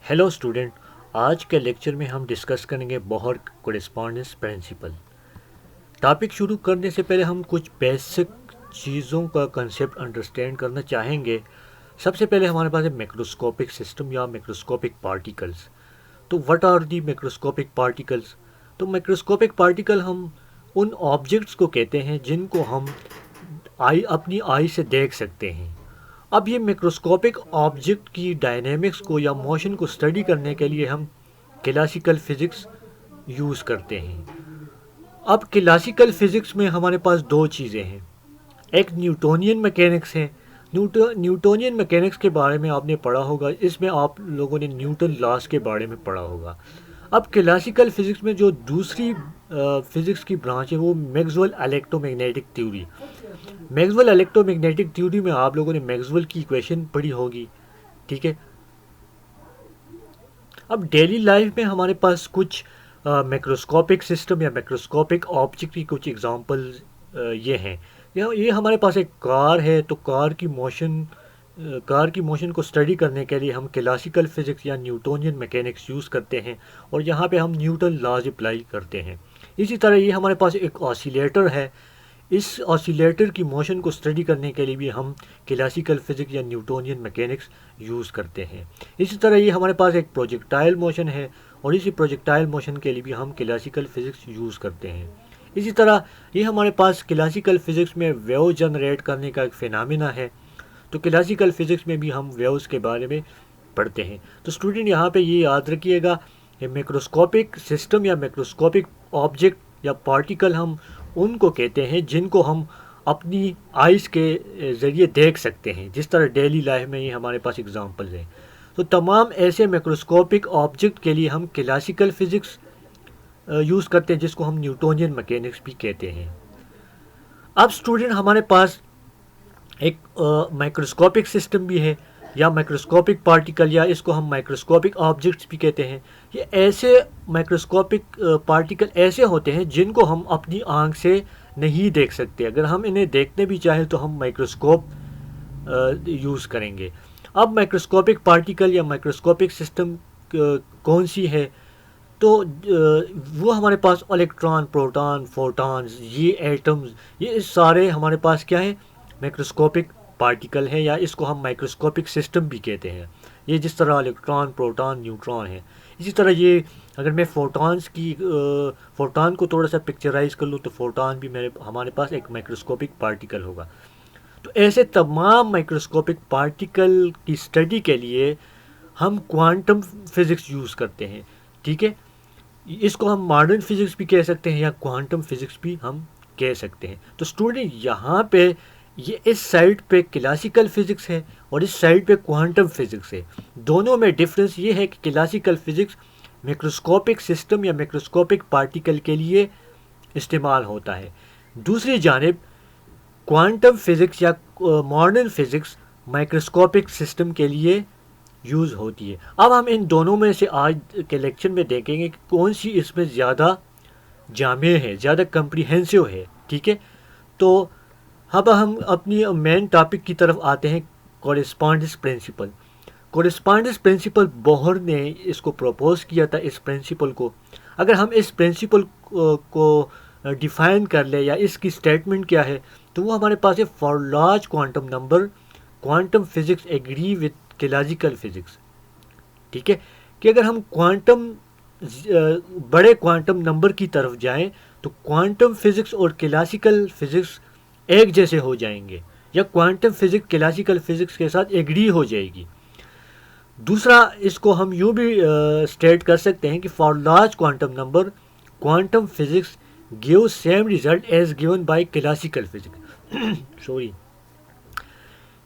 Hello student. आज के lecture में हम डिस्कस करेंगे बोहर कोरेस्पॉन्डेंस प्रिंसिपल। टॉपिक शुरू करने से पहले हम कुछ बेसिक चीज़ों का कंसेप्ट अंडरस्टैंड करना चाहेंगे। सबसे पहले हमारे पास है मैक्रोस्कोपिक सिस्टम या मैक्रोस्कोपिक पार्टिकल्स। तो what are the macroscopic particles? तो मैक्रोस्कोपिक पार्टिकल हम उन ऑब्जेक्ट्स को कहते हैं जिनको हम अपनी आई से देख सकते हैं। अब ये मैक्रोस्कोपिक ऑब्जेक्ट की डायनेमिक्स को या मोशन को स्टडी करने के लिए हम क्लासिकल फिज़िक्स यूज़ करते हैं। अब क्लासिकल फिज़िक्स में हमारे पास दो चीज़ें हैं। एक न्यूटोनियन मैकेनिक्स है। न्यूटोनियन मैकेनिक्स के बारे में आपने पढ़ा होगा, इसमें आप लोगों ने न्यूटन लॉस के बारे में पढ़ा होगा। अब क्लासिकल फिज़िक्स में जो दूसरी फिज़िक्स की ब्रांच है वो Maxwell electromagnetic theory. Maxwell electromagnetic theory में आप लोगों ने मैक्सवेल की इक्वेशन पढ़ी होगी, ठीक है। अब डेली लाइफ में हमारे पास कुछ मैक्रोस्कोपिक सिस्टम या मैक्रोस्कोपिक ऑब्जेक्ट की कुछ एग्जांपल्स ये हैं। ये हमारे पास एक कार है, तो कार की मोशन को स्टडी करने के लिए हम क्लासिकल फिज़िक्स या न्यूटोनियन मैकेनिक्स यूज़ करते हैं और यहाँ पे हम न्यूटन लॉज अप्लाई करते हैं। इसी तरह ये हमारे पास एक ऑसिलेटर है। इस ऑसिलेटर की मोशन को स्टडी करने के लिए भी हम क्लासिकल फिज़िक्स या न्यूटोनियन मैकेनिक्स यूज़ करते हैं। इसी तरह ये हमारे पास एक प्रोजेक्टाइल मोशन है और इसी प्रोजेक्टाइल मोशन के लिए भी हम क्लासिकल फिज़िक्स यूज़ करते हैं। इसी तरह ये हमारे पास क्लासिकल फ़िज़िक्स में वेव जनरेट करने का एक फिनोमेना है, तो क्लासिकल फ़िज़िक्स में भी हम वेव्स के बारे में पढ़ते हैं। तो स्टूडेंट यहाँ पे ये याद रखिएगा, ये मैक्रोस्कोपिक सिस्टम या मैक्रोस्कोपिक ऑब्जेक्ट या पार्टिकल हम उनको कहते हैं जिनको हम अपनी आइज़ के ज़रिए देख सकते हैं, जिस तरह डेली लाइफ में ये हमारे पास एग्जांपल्स हैं। तो तमाम ऐसे मैक्रोस्कोपिक ऑब्जेक्ट के लिए हम क्लासिकल फ़िज़िक्स यूज़ करते हैं, जिसको हम न्यूटोनियन मैकेनिक्स भी कहते हैं। अब स्टूडेंट हमारे पास एक माइक्रोस्कोपिक सिस्टम भी है या माइक्रोस्कोपिक पार्टिकल, या इसको हम माइक्रोस्कोपिक ऑब्जेक्ट्स भी कहते हैं। ये ऐसे माइक्रोस्कोपिक पार्टिकल ऐसे होते हैं जिनको हम अपनी आंख से नहीं देख सकते। अगर हम इन्हें देखने भी चाहें तो हम माइक्रोस्कोप यूज़ करेंगे। अब माइक्रोस्कोपिक पार्टिकल या माइक्रोस्कोपिक सिस्टम कौन सी है? तो वो हमारे पास इलेक्ट्रॉन, प्रोटॉन, फोटॉन्स, ये एटम्स, ये सारे हमारे पास क्या है? माइक्रोस्कोपिक पार्टिकल है, या इसको हम माइक्रोस्कोपिक सिस्टम भी कहते हैं। ये जिस तरह इलेक्ट्रॉन, प्रोटॉन, न्यूट्रॉन है, इसी तरह ये अगर मैं फोटॉन को थोड़ा सा पिक्चराइज कर लूँ तो फोटॉन भी हमारे पास एक माइक्रोस्कोपिक पार्टिकल होगा। तो ऐसे तमाम माइक्रोस्कोपिक पार्टिकल की स्टडी के लिए हम क्वांटम फिज़िक्स यूज़ करते हैं, ठीक है। इसको हम मॉडर्न फिज़िक्स भी कह सकते हैं या क्वांटम फिज़िक्स भी हम कह सकते हैं। तो स्टूडेंट यहाँ पे ये इस साइड पे क्लासिकल फिज़िक्स है और इस साइड पे क्वांटम फिज़िक्स है। दोनों में डिफरेंस ये है कि क्लासिकल फिज़िक्स मैक्रोस्कोपिक सिस्टम या मैक्रोस्कोपिक पार्टिकल के लिए इस्तेमाल होता है। दूसरी जानिब क्वांटम फिज़िक्स या मॉडर्न फिज़िक्स माइक्रोस्कोपिक सिस्टम के लिए यूज़ होती है। अब हम इन दोनों में से आज के लेक्चर में देखेंगे कि कौन सी इसमें ज़्यादा जामे है, ज़्यादा कम्प्रीहेंसिव है, ठीक है। तो अब हम अपनी मेन टॉपिक की तरफ आते हैं, correspondence principle. Correspondence principle Bohr ने इसको प्रपोज किया था। इस प्रिंसिपल को अगर हम इस प्रिंसिपल को डिफ़ाइन कर ले या इसकी स्टेटमेंट क्या है, तो वो हमारे पास है, for large quantum number quantum physics agree with classical physics, ठीक है। कि अगर हम बड़े क्वांटम नंबर की तरफ जाएं तो क्वांटम फिज़िक्स और क्लासिकल फिज़िक्स एक जैसे हो जाएंगे, या क्वांटम फिज़िक्स क्लासिकल फिज़िक्स के साथ एग्री हो जाएगी। दूसरा, इसको हम यूँ भी स्टेट कर सकते हैं कि for large quantum number quantum physics give same result as given by classical physics sorry,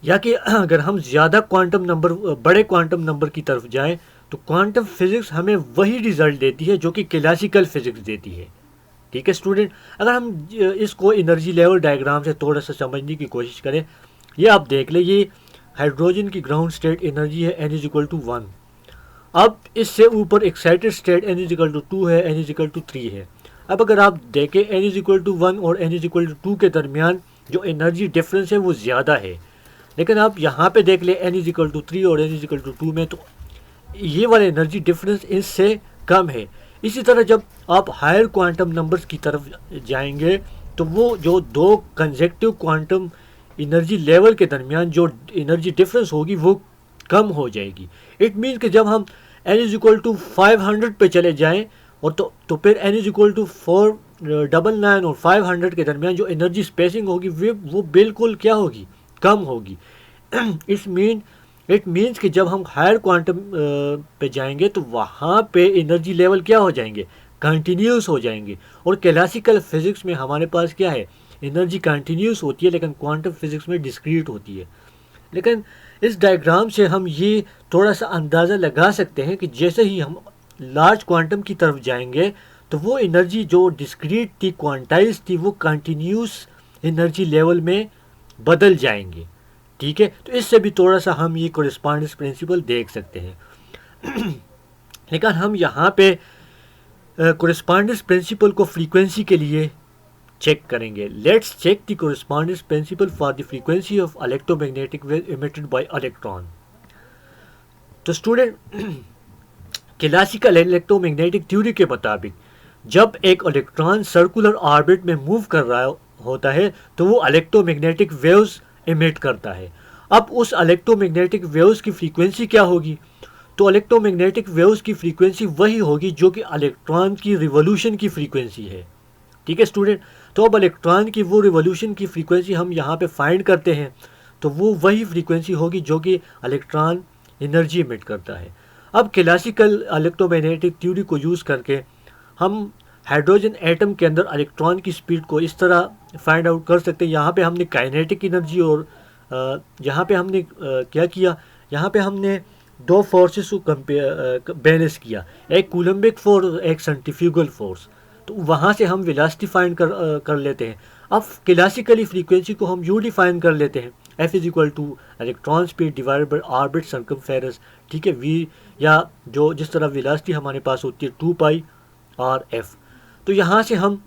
या कि अगर हम ज़्यादा क्वांटम नंबर, बड़े क्वांटम नंबर की तरफ जाएं तो क्वांटम फिज़िक्स हमें वही रिज़ल्ट देती है जो कि क्लासिकल फिज़िक्स देती है, ठीक है स्टूडेंट। अगर हम इसको एनर्जी लेवल डायग्राम से थोड़ा सा समझने की कोशिश करें, ये आप देख लें, ये हाइड्रोजन की ग्राउंड स्टेट एनर्जी है n=1। अब इससे ऊपर एक्साइटेड स्टेट n=2 है, n=3 है। अब अगर आप देखें n=1 और n=2 के दरमियान जो एनर्जी डिफरेंस है वो ज़्यादा है, लेकिन आप यहाँ पे देख लें n=3 और n=2 में तो ये वाला एनर्जी डिफरेंस इससे कम है। इसी तरह जब आप हायर क्वांटम नंबर्स की तरफ जाएंगे तो वो जो दो कंजेक्टिव क्वांटम एनर्जी लेवल के दरमियान जो एनर्जी डिफरेंस होगी वो कम हो जाएगी। इट मीन्स कि जब हम n इज इक्वल टू 500 पे चले जाएं और तो फिर n इज इक्वल टू 499 और 500 के दरमियान जो एनर्जी स्पेसिंग होगी वो बिल्कुल क्या होगी, कम होगी। इट मीन्स कि जब हम हायर क्वांटम पे जाएंगे तो वहाँ पे एनर्जी लेवल क्या हो जाएंगे, कंटिन्यूस हो जाएंगे। और क्लासिकल फिजिक्स में हमारे पास क्या है, एनर्जी कंटिन्यूस होती है, लेकिन क्वांटम फिजिक्स में डिस्क्रीट होती है। लेकिन इस डायग्राम से हम ये थोड़ा सा अंदाज़ा लगा सकते हैं कि जैसे ही हम लार्ज क्वांटम की तरफ जाएंगे तो वो एनर्जी जो डिस्क्रीट थी, क्वांटाइज थी, वो कंटिन्यूस एनर्जी लेवल में बदल जाएंगे। ठीक है, तो इससे भी थोड़ा सा हम ये कोरिस्पांडेंस प्रिंसिपल देख सकते हैं। लेकिन हम यहाँ पे कोरिस्पांडेंस प्रिंसिपल को फ्रीक्वेंसी के लिए चेक करेंगे। Let's check the correspondence principle for the frequency of electromagnetic wave emitted by electron. तो स्टूडेंट, क्लासिकल इलेक्ट्रोमैग्नेटिक थ्योरी के मुताबिक जब एक इलेक्ट्रॉन सर्कुलर ऑर्बिट में मूव कर रहा होता है तो वो इलेक्ट्रोमैग्नेटिक वेव्स इमिट करता है। अब उस इलेक्ट्रोमैग्नेटिक वेव्स की फ्रीक्वेंसी क्या होगी, तो इलेक्ट्रोमैग्नेटिक वेव्स की फ्रीक्वेंसी वही होगी जो कि इलेक्ट्रॉन की रिवॉल्यूशन की फ्रीक्वेंसी है। ठीक है स्टूडेंट, तो अब इलेक्ट्रॉन की वो रिवॉल्यूशन की फ्रीक्वेंसी हम यहाँ पे फाइंड करते हैं, तो वो वही फ्रीक्वेंसी होगी जो कि इलेक्ट्रॉन एनर्जी इमिट करता है। अब क्लासिकल इलेक्ट्रोमैग्नेटिक थ्योरी को यूज़ करके हम हाइड्रोजन एटम के अंदर इलेक्ट्रॉन की स्पीड को इस तरह फाइंड आउट कर सकते हैं। यहाँ पे हमने काइनेटिक एनर्जी और यहाँ पे हमने क्या किया, यहाँ पे हमने दो फोर्सेस को बैलेंस किया, एक कूलम्बिक फोर्स और एक सेंट्रीफ्यूगल फोर्स। तो वहाँ से हम वेलोसिटी फाइंड कर लेते हैं। अब क्लासिकली फ्रीक्वेंसी को हम यूँ डिफाइन कर लेते हैं, F is equal two electron speed divided by orbit circumference. ठीक है, V या जो जिस तरह वेलोसिटी हमारे पास होती है 2 पाई और F। तो यहाँ से हम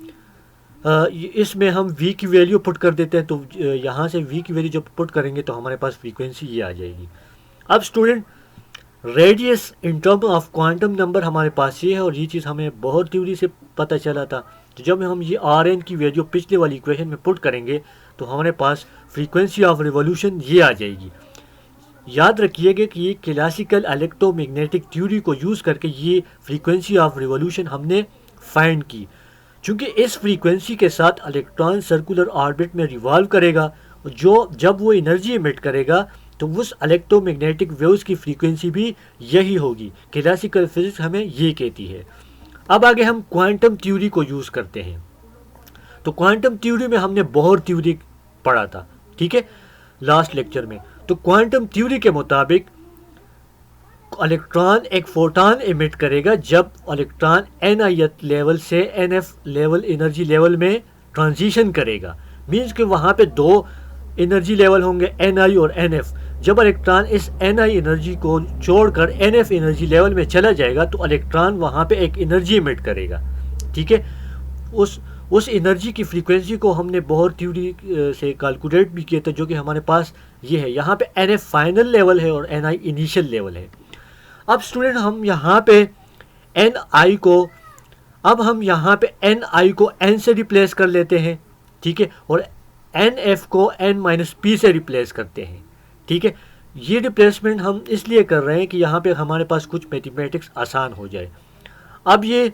इसमें हम V की वैल्यू पुट कर देते हैं, तो यहाँ से V की वैल्यू जब पुट करेंगे तो हमारे पास फ्रीक्वेंसी ये आ जाएगी। अब student, radius in term of quantum number हमारे पास ये है, और ये चीज़ हमें बहुत थ्योरी से पता चला था। तो जब हम ये Rn की वैल्यू पिछले वाली इक्वेशन में पुट करेंगे तो हमारे पास फ्रीक्वेंसी ऑफ रिवॉल्यूशन ये आ जाएगी। याद रखिएगा कि ये क्लासिकल इलेक्ट्रोमैग्नेटिक थ्योरी को यूज़ करके ये फ्रीक्वेंसी ऑफ रिवॉल्यूशन हमने फाइंड की। चूँकि इस फ्रीक्वेंसी के साथ इलेक्ट्रॉन सर्कुलर ऑर्बिट में रिवॉल्व करेगा, जो जब वो एनर्जी इमिट करेगा तो उस इलेक्ट्रोमैग्नेटिक वेव्स की फ्रीक्वेंसी भी यही होगी। क्लासिकल फिजिक्स हमें ये कहती है। अब आगे हम क्वांटम थ्योरी को यूज़ करते हैं। तो क्वांटम थ्योरी में हमने बोहर थ्योरी पढ़ा था, ठीक है, लास्ट लेक्चर में। तो क्वांटम थ्योरी के मुताबिक इलेक्ट्रॉन एक फोटॉन इमिट करेगा जब इलेक्ट्रॉन Ni लेवल से Nf लेवल एनर्जी लेवल में ट्रांजिशन करेगा। मीन्स कि वहाँ पे दो एनर्जी लेवल होंगे, Ni और Nf। जब इलेक्ट्रॉन इस Ni एनर्जी को छोड़कर Nf एनर्जी लेवल में चला जाएगा तो इलेक्ट्रॉन वहाँ पे एक एनर्जी इमिट करेगा। ठीक है, उस एनर्जी की फ्रीक्वेंसी को हमने बोहर थ्योरी से कैलकुलेट भी किया था, जो कि हमारे पास ये है। यहाँ पे Nf फाइनल लेवल है और Ni इनिशियल लेवल है। अब स्टूडेंट, हम यहाँ पे Ni को N से रिप्लेस कर लेते हैं, ठीक है, और Nf को N-P से रिप्लेस करते हैं। ठीक है, ये रिप्लेसमेंट हम इसलिए कर रहे हैं कि यहाँ पे हमारे पास कुछ मैथमेटिक्स आसान हो जाए। अब ये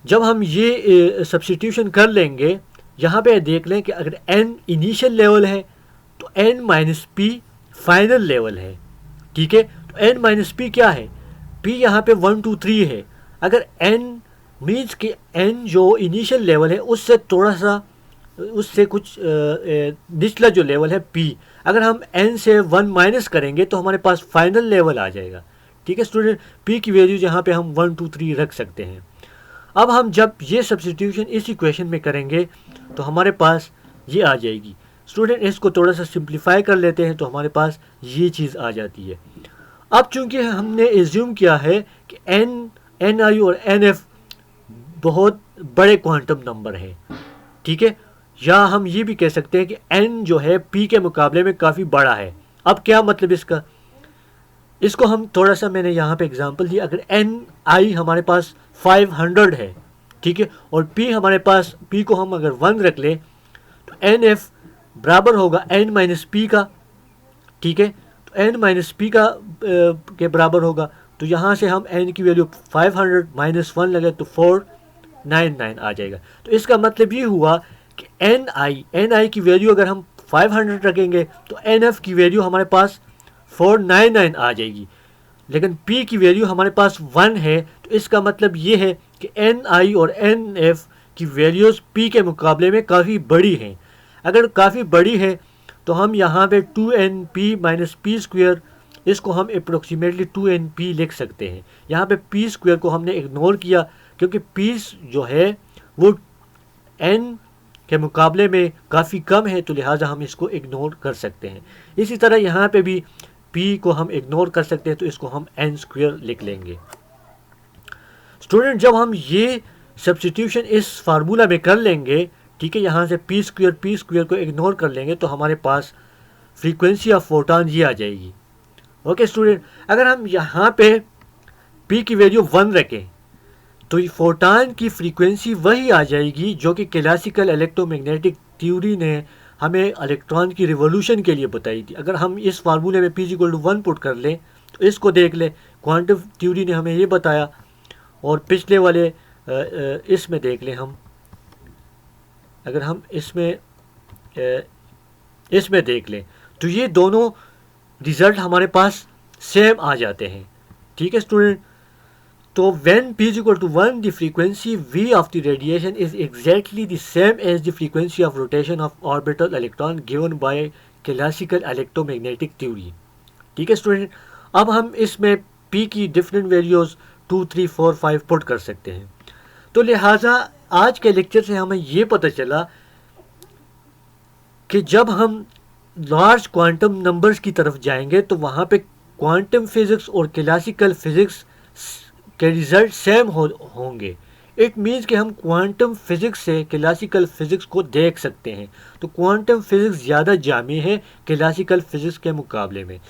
जब हम ये सब्स्टिट्यूशन कर लेंगे, यहाँ पे देख लें कि अगर N इनिशियल लेवल है तो N-P फाइनल लेवल है। ठीक है, तो N-P क्या है, P यहाँ पे 1 2 3 है। अगर N मीन्स कि N जो इनिशियल लेवल है उससे कुछ निचला जो लेवल है P, अगर हम N से 1 माइनस करेंगे तो हमारे पास फाइनल लेवल आ जाएगा। ठीक है स्टूडेंट, P की वैल्यू यहाँ पे हम 1 2 3 रख सकते हैं। अब हम जब ये सब्स्टिट्यूशन इस इक्वेशन में करेंगे तो हमारे पास ये आ जाएगी। स्टूडेंट, इसको थोड़ा सा सिंप्लीफाई कर लेते हैं तो हमारे पास ये चीज़ आ जाती है। अब चूंकि हमने एज्यूम किया है कि Ni और Nf बहुत बड़े क्वांटम नंबर हैं, ठीक है, या हम ये भी कह सकते हैं कि N जो है P के मुकाबले में काफ़ी बड़ा है। अब क्या मतलब इसका, इसको हम थोड़ा सा, मैंने यहाँ पे एग्जांपल दिया, अगर एन आई हमारे पास 500 है, ठीक है, और पी हमारे पास, पी को हम अगर 1 रख ले तो एन एफ बराबर होगा एन माइनस पी का, ठीक है, तो एन माइनस पी का के बराबर होगा। तो यहाँ से हम एन की वैल्यू 500 माइनस 1 लगे तो 499 आ जाएगा। तो इसका मतलब ये हुआ कि एन आई की वैल्यू अगर हम 500 रखेंगे तो एन एफ की वैल्यू हमारे पास 499 आ जाएगी, लेकिन P की वैल्यू हमारे पास 1 है। तो इसका मतलब ये है कि एन आई और एन एफ की वैल्यूज़ P के मुकाबले में काफ़ी बड़ी हैं। अगर काफ़ी बड़ी है तो हम यहाँ पे 2np माइनस पी स्क्वेयर, इसको हम अप्रोक्सीमेटली 2np लिख सकते हैं। यहाँ पे पी स्क्वेयर को हमने इग्नोर किया क्योंकि p जो है वो n के मुकाबले में काफ़ी कम है, तो लिहाजा हम इसको इग्नोर कर सकते हैं। इसी तरह यहाँ पे भी p को हम इग्नोर कर सकते हैं, तो इसको हम n स्क्वेयर लिख लेंगे। स्टूडेंट, जब हम ये सब्स्टिट्यूशन इस फार्मूला में कर लेंगे, ठीक है, यहाँ से पी स्क्वेयर को इग्नोर कर लेंगे तो हमारे पास फ्रीक्वेंसी ऑफ फोटॉन ये आ जाएगी। ओके स्टूडेंट, अगर हम यहाँ पे p की वैल्यू 1 रखें तो फोटॉन की फ्रीक्वेंसी वही आ जाएगी जो कि क्लासिकल इलेक्ट्रोमैग्नेटिक थ्योरी ने हमें इलेक्ट्रॉन की रिवॉल्यूशन के लिए बताई थी। अगर हम इस फार्मूले में p=1 पुट कर लें तो इसको देख लें, क्वांटम थ्योरी ने हमें ये बताया, और पिछले वाले इसमें देख लें हम, अगर हम इसमें देख लें तो ये दोनों रिज़ल्ट हमारे पास सेम आ जाते हैं। ठीक है स्टूडेंट, तो when p is equal to 1, the frequency v of the radiation is exactly the same as the frequency of rotation of orbital electron given by classical electromagnetic theory। ठीक है student, अब हम इसमें p की different values 2, 3, 4, 5 put कर सकते हैं। तो लिहाजा आज के लेक्चर से हमें ये पता चला कि जब हम लार्ज क्वांटम नंबर्स की तरफ जाएंगे तो वहाँ पे क्वांटम फिज़िक्स और क्लासिकल फिज़िक्स के रिज़ल्ट सेम होंगे। इट मीन्स कि हम क्वांटम फिज़िक्स से क्लासिकल फ़िज़िक्स को देख सकते हैं। तो क्वांटम फिज़िक्स ज़्यादा जामी है क्लासिकल फ़िज़िक्स के मुकाबले में।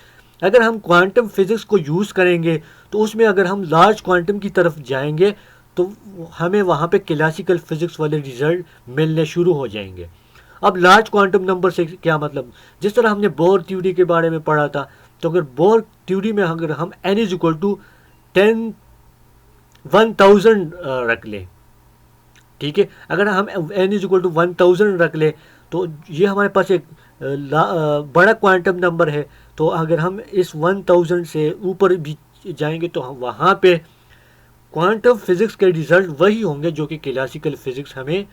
अगर हम क्वांटम फिज़िक्स को यूज़ करेंगे तो उसमें अगर हम लार्ज क्वांटम की तरफ जाएंगे तो हमें वहाँ पे क्लासिकल फ़िज़िक्स वाले रिज़ल्ट मिलने शुरू हो जाएंगे। अब लार्ज क्वांटम नंबर से क्या मतलब, जिस तरह हमने बोर थ्योरी के बारे में पढ़ा था, तो अगर बोर थ्योरी में अगर हम n = 1000 रख लें, ठीक है, अगर हम n = 1000 रख लें तो ये हमारे पास एक बड़ा क्वांटम नंबर है। तो अगर हम इस 1000 से ऊपर भी जाएंगे तो हम वहाँ पे क्वांटम फिज़िक्स के रिज़ल्ट वही होंगे जो कि क्लासिकल फ़िज़िक्स हमें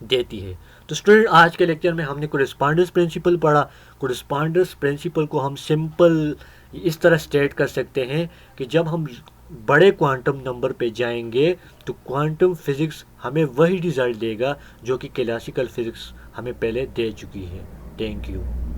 देती है। तो स्टूडेंट, आज के लेक्चर में हमने कोरेस्पॉन्डेंस प्रिंसिपल पढ़ा। कोरेस्पॉन्डेंस प्रिंसिपल को हम सिंपल इस तरह स्टेट कर सकते हैं कि जब हम बड़े क्वांटम नंबर पे जाएंगे तो क्वांटम फिज़िक्स हमें वही रिज़ल्ट देगा जो कि क्लासिकल फ़िज़िक्स हमें पहले दे चुकी है। Thank you.